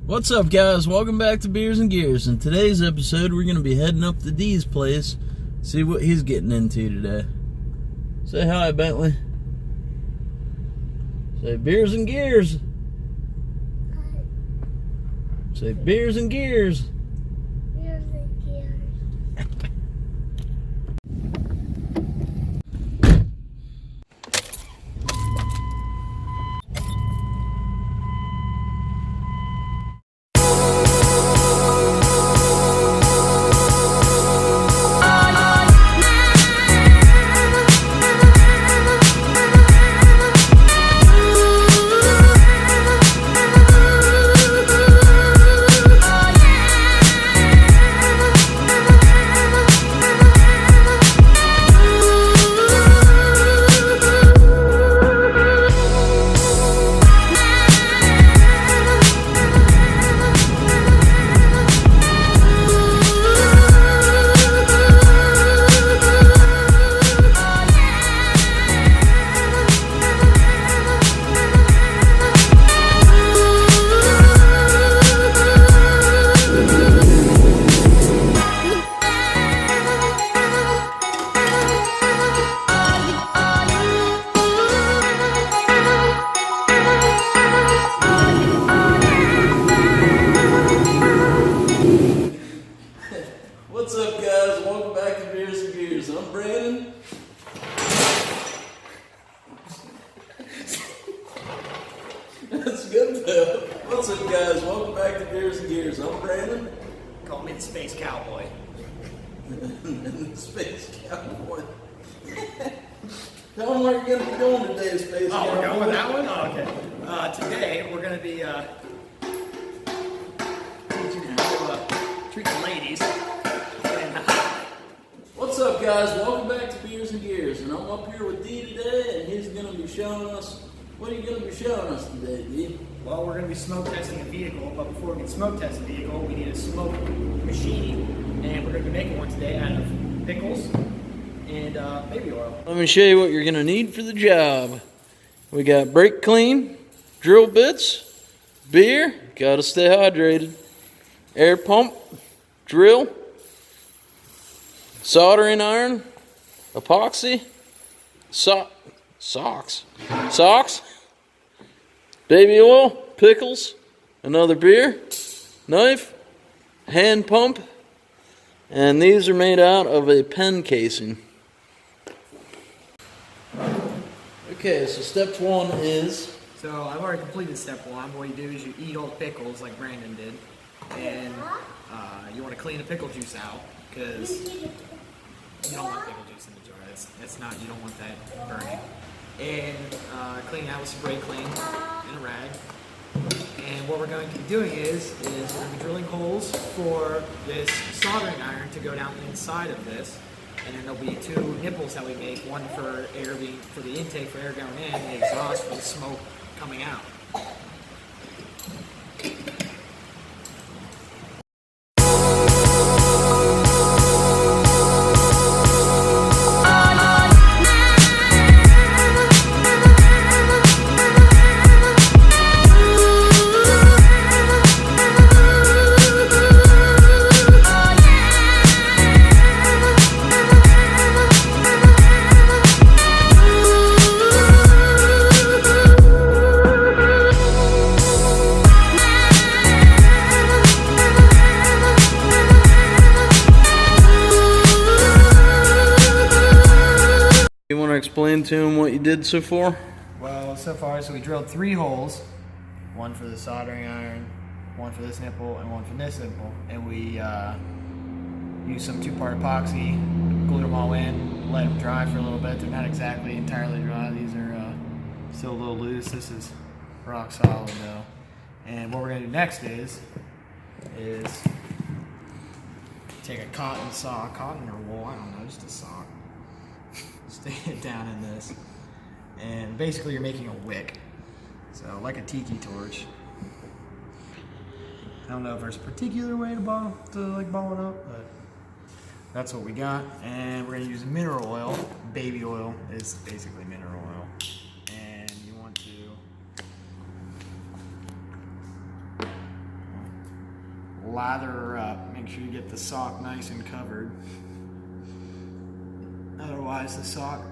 What's up, guys? Welcome back to Beers and Gears. In today's episode, we're going to be heading up to Dee's place, see what he's getting into today. Say hi, Bentley. Say Beers and Gears. Say Beers and Gears. Beers and Gears. What's up, guys? Welcome back to Beers and Gears. I'm Brandon. That's good, though. What's up, guys? Welcome back to Beers and Gears. I'm Brandon. Call me the Space Cowboy. And the Space Cowboy. Tell them where you're going to be going today, Space Cowboy. Oh, we're going with that one? Oh, okay. Today, we're going to be teaching how to treat the ladies. What's up, guys? Welcome back to Beers and Gears. And I'm up here with Dee today, and he's going to be showing us. What are you going to be showing us today, Dee? Well, we're going to be smoke testing a vehicle, but before we can smoke test the vehicle, we need a smoke machine, and we're going to be making one today out of pickles and baby oil. Let me show you what you're going to need for the job. We got brake clean, drill bits, beer, got to stay hydrated, air pump, drill, soldering iron, epoxy, socks, baby oil, pickles, another beer, knife, hand pump, and these are made out of a pen casing. Okay, so step one is... So I've already completed step one. What you do is you eat all the pickles like Brandon did, and you want to clean the pickle juice out because you don't want pickle juice in the jar. That's not, you don't want that burning. And clean it out with some brake clean and a rag. And what we're going to be doing is we're going to be drilling holes for this soldering iron to go down the inside of this. And then there'll be two nipples that we make, one for air for the intake for air going in, and the exhaust for the smoke coming out. You want to explain to him what you did so far? Well, so far, we drilled 3 holes, one for the soldering iron, one for this nipple, and one for this nipple. And we used some 2-part epoxy, glued them all in, let them dry for a little bit. They're not exactly entirely dry. These are still a little loose. This is rock solid though. And what we're going to do next is take a cotton or wool, I don't know, just a sock. Stick it down in this, and basically you're making a wick, so like a tiki torch. I don't know if there's a particular way to ball it up, but that's what we got. And we're gonna use mineral oil. Baby oil is basically mineral oil, and you want to lather her up. Make sure you get the sock nice and covered. Otherwise, the sock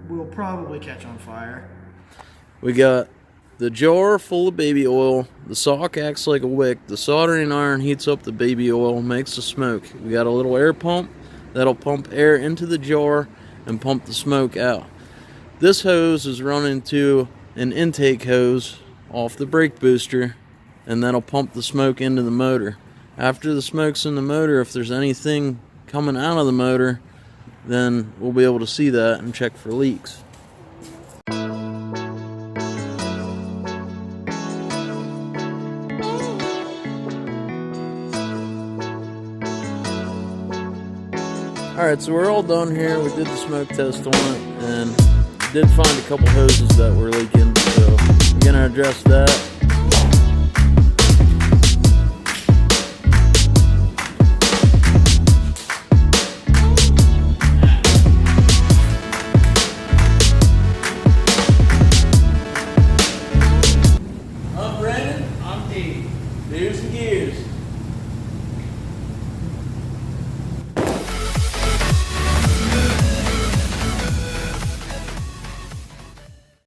will probably catch on fire. We got the jar full of baby oil. The sock acts like a wick. The soldering iron heats up the baby oil, makes the smoke. We got a little air pump that'll pump air into the jar and pump the smoke out. This hose is running to an intake hose off the brake booster, and that'll pump the smoke into the motor. After the smoke's in the motor, if there's anything coming out of the motor, then we'll be able to see that and check for leaks. Alright, so we're all done here. We did the smoke test on it and did find a couple hoses that were leaking, so we're gonna address that. I'm Brandon. I'm Dave. Here's the gears.